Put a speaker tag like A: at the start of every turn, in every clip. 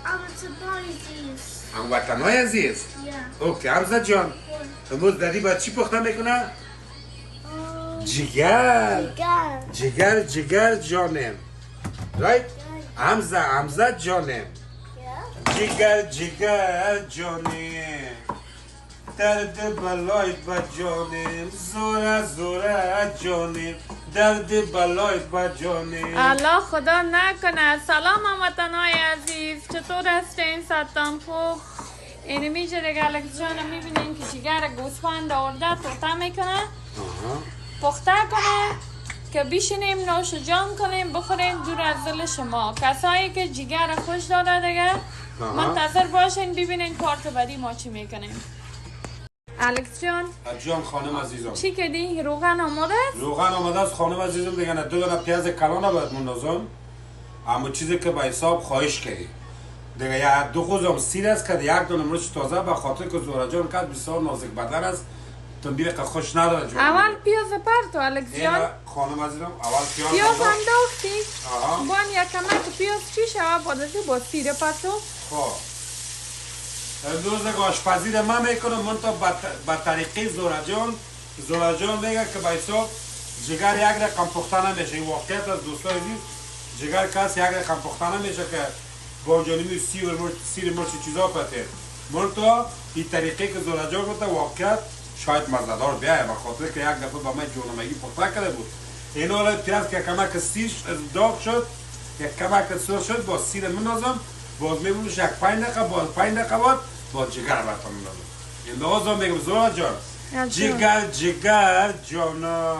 A: عزیز
B: هموطنای عزیز اوکی حمزه جان امروز دادی باید چی پخته میکنه؟ جگر جانم رایت حمزه جانم جگر جانم درد بلایت با جانم زوره جانم درد بلایت با جانم
C: الله خدا نکنه. سلام هموطنای عزیز، چطور هستین؟ ستان خوب؟ اینو میشه دیگه الکس جان میبینین که جگر گوسفند آورده توته میکنه پخته کنه که بیشینیم نوش جان کنیم بخوریم دور از دل شما. کسایی که جگر خوش داره دیگه منتظر باشین ببینین پارت بعدی ما چی میکنیم. الکس جان
B: خانم عزیزم
C: چی کردی؟ روغن آماده است؟
B: روغن آماده است خانم عزیزم دیگه نه دو دانه پیاز کلان باید مندازم اما چیزی که به حساب خواهش کردی دیگه یا دو خوزم سیر است که یک دانه مرچ تازه به خاطر که زورا جان کرد بسیار نازک بدن است تنبیه که خوش نداره جان
C: اول پیاز پرتو الکس جان
B: خانم عزیزم اول
C: پیاز انداختی بان یک کمک پیاز چی شود بادشی با سیر پرتو
B: خب امروز آشپزی رو من میکنم من تا به طریقه زورا جان میگه که به حساب جگر یک رقم پخته نمیشه این واقعیت از دوستای عزیز جگر کس یک رقم پخته نمیشه که با جانبی سیر مرچ چیزا پته من تا این طریقه که زورا جان گفته واقعیت شاید مزدار بیایه به خاطر که یک دفعه با من جانمگی پخته کرده بود این حالا پیاز که کمک سیر داغ شد یک کمک سرخ شد با سیر منازم باز میبونش یک 5 دقیقه باز 5 دقیقه بعد با جگر براتون میدازم این نوازم میگم زورا جان جگر جانم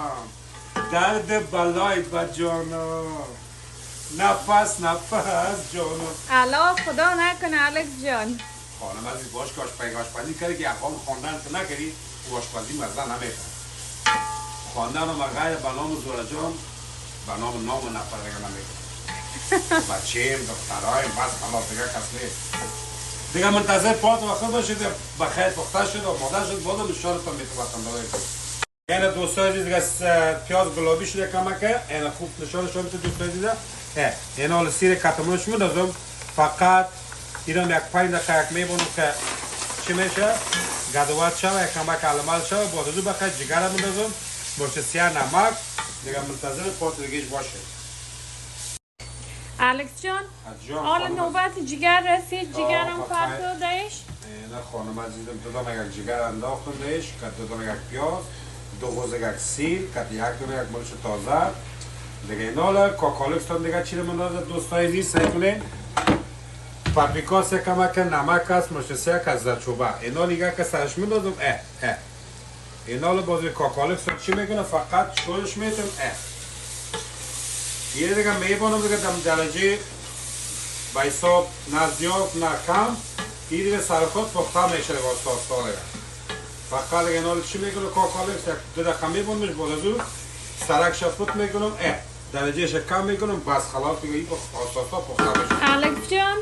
B: درد بلای با جانم نفس جانم
C: الله خدا نکنه الکس جان
B: خانم عزیز باش که آشپزی کردی که اقام خواندن که نکردی و آشپزی مزه نمیکنه خواندن و غیر به نام زورا جان به نام نفر دیگه نمیکنه بچه‌ایم دخترایم بس خلاص دیگه کس نیست دیگه منتظر پات وقت باشید بخیر پخته شد و آماده شد بازم اشارتون میتونم دارید این دوستای عزیز دیگه پیاز گلابی شده کمکه این خوب نشانش میتونید دوستای عزیز این حال سیر کتمونش میدازم فقط اینم یک 5 دقیقه یک میبونم که چی میشه گدوات شوه یک کمک علمال شوه بازدو بخیر جگر میدازم مرچ سیاه نمک دیگه منتظر پات دیگهش باشه
C: الکس جان حالا نوبت جگر رسید جگرم پرتو دهش
B: نه خانم عزیزم دو دانه یک جگر انداختم دهش که دو دانه یک پیاز دو غوزه یک سیر که یک دانه یک مرچ تازه دیگه این حالا کاکالکستان دیگه چی رو مندازه دوستای عزیز سعی کنین پاپریکا سه کمک نمک است مرچ سیاه که زرچوبه این حالا دیگه که سرش میدازم این حالا بازوی کاکالکستان چی میکنه فقط شورش میتونم یه دیگه میبانم دیگه درجه به حساب نه زیاد نه کم این دیگه سرخود پخته میشه دیگه آستا دیگه فقط دیگه نال چی میکنه کاکالکس یک 2 دقیقه میبانمش بعد از اون سرک شفت میکنم درجهش کم میکنم بس خلاص دیگه این آستا پخته میشه
C: الکس جان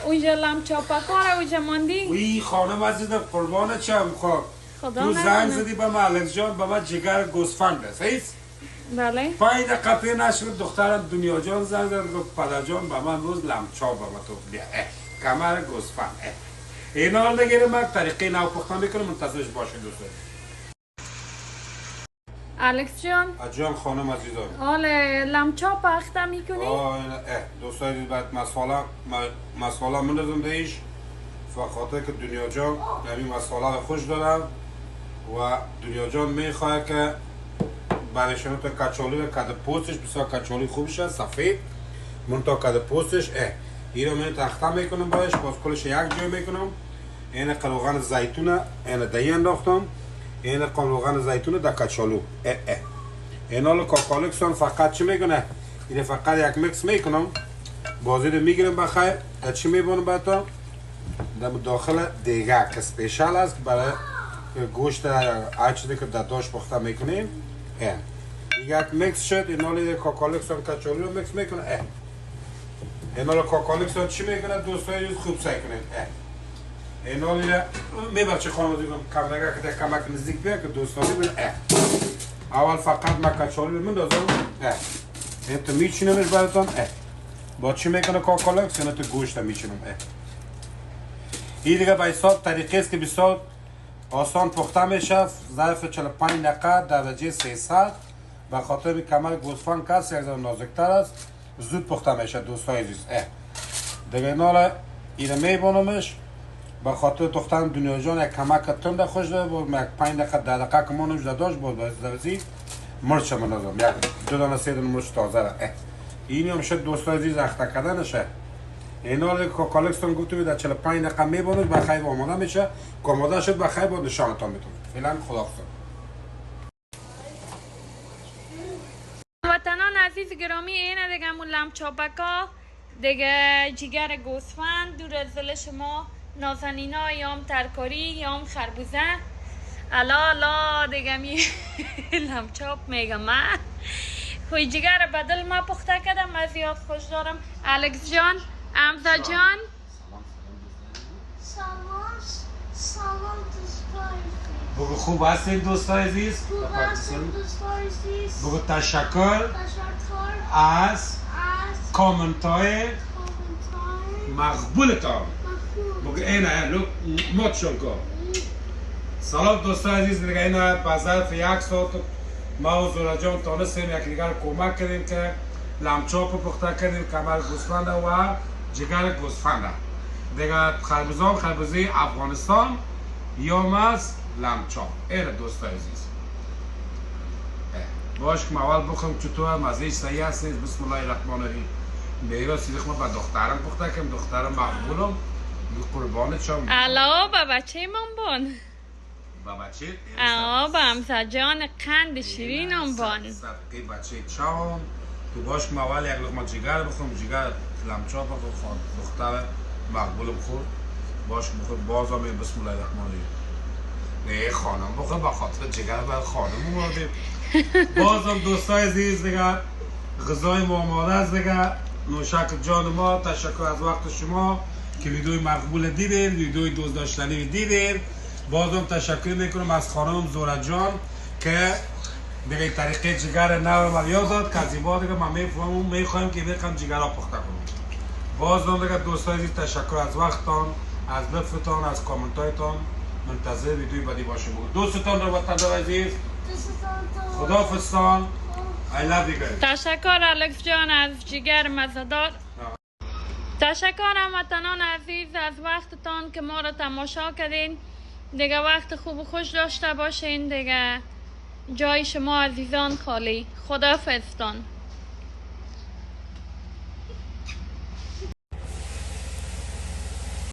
C: اونجا لم چاپکاره اونجا ماندی
B: وی خانم عزیزم قربانه چم خواه تو زنگ زدی به من الکس جان به من جگر گوسفند است
C: بله
B: 5 دقیقه پی نشد دخترم دنیا جان زنگ زد گفت پدر جان به من روز لمچا به من تو بیا کمر گوسفند این حال نگیره من طریقه نو پختن میکنم منتظرش باشه دوستان
C: الکس جان
B: خانم عزیزان
C: حال لمچا پخته میکنی؟
B: دوستان عزیز بعد مسئله مندازم دیش فخاطر که دنیا جان همین مسئله خوش دارم و دنیا جان میخواه که بعدش تو کچالی و کد پوستش بسیار کچالی خوبش است سفید من تا کد پوستش این رو من تخته میکنم باش باز کلش یک جای میکنم این قروغن زیتونه این دهی انداختم این قروغن زیتونه در کچالو این حالا کاکالکسان فقط چی میکنه این فقط یک میکس میکنم بازی رو میگیرم بخیر چی میبونم باید در داخل دیگه که سپیشل است برای گوشت هر چیزی که در داشت پخته میکنیم یک میکس شد این حالا کاکالکسان کچالی رو میکس میکنه این حالا کاکالکسان چی میکنه دوستای خوب سعی کنید این حالا میبخشی خانم دیگم کمرگه که کمک نزدیک بیا که دوستانی بید اول فقط من کچالی رو مندازم این تو میچینمش براتون با چی میکنه کاکالکس؟ یعنی تو گوشت میچینم. این دیگه به حساب طریقه است که بسیار آسان پخته میشه. ظرف 45 دقیقه درجه 300. به خاطر کمر گوسفند کس یک ذره نازکتر است، زود پخته میشه دوستای عزیز. دیگه اینا اینو میبونمش. به خاطر دخترم دنیا جان یک کمک تند خوش داره بود، یک 5 دقیقه 10 دقیقه که مانوش داشت بود دوزی مرچ منظم، یک 2 دانه 3 دانه مرچ تازه را. اینی هم شد دوستای عزیز اخته کردنشه. اینا رو کاکالکستون گفتم در 45 دقیقه میبونید بخیر آماده میشه. که آماده شد بخیر با نشانتان میتونم. فعلا خداحافظ.
C: وطنان عزیز گرامی، اینه دیگه مون لم چاپکا دیگه جگر گوسفند دور از دل شما نازنینا، یام ترکاری یام خربوزه. الا دیگه می لم چاپ میگم من خوی جگر بدل ما پخته کردم، من زیاد خوش دارم. الکس جان، امزا جان،
A: سلام دوستای
B: بگو خوب هستین دوستای عزیز؟
A: خوب هستین دوستای عزیز.
B: بگو تشکر از کامنتای مقبولتان. بگو اینه لوک ماتشون کن. سلام دوستای عزیز، دیگه اینه به ظرف 1 ساعت ما و زورا جان تانستیم یک دیگر کمک کردیم که لمچاپ پخته کردیم، کمر گوسفند و جگر گوسفند. دیگه خربوزه افغانستان یا مز لمچاپ. اینه دوستای عزیز. باش که اول بخورم چطور مزهش صحیح هست. بسم الله الرحمن الرحیم. میگه سیخ ما به دخترم پخته کنم، دخترم مقبولم قربانت شم.
C: الا با بچه من بان
B: با بچه
C: با امزا جان قند شیرینم بان
B: صدقه بچه چام. تو باش که اول یک لقمه جگر بخورم، جگر لمچاپ بخورم، دختر مقبولم خورد. باش که بخورم بازم بسم الله الرحمن الرحیم. نه خانم بخورم به خاطر جگر بر خانم اومدیم. بازم دوستای عزیز دیگه غذای ما آماده است دیگه. نوشک جان ما، تشکر از وقت شما که ویدیوی مقبول دیدین، ویدیوی دوست داشتنی دیدین. بازم تشکر میکنم از خانم زورا جان که دیگه طریقه جگر نو ما یاد داد که از این بعد دیگه ما میخوایم که بخوام جگر پخته کنیم. بازم دیگه دوستای عزیز تشکر از وقتتان، از لطفتان، از کامنتایتان. منتظر ویدیوی بعدی باشیم. دوستتان رو وطن‌دار عزیز خداحافظتان. I love you guys.
C: تشکر الکس جان از جگر مزدار. تشکر هموطنان عزیز از وقتتان که ما را تماشا کردین. دیگه وقت خوب و خوش داشته باشین. دیگه جای شما عزیزان خالی. خداحافظتان.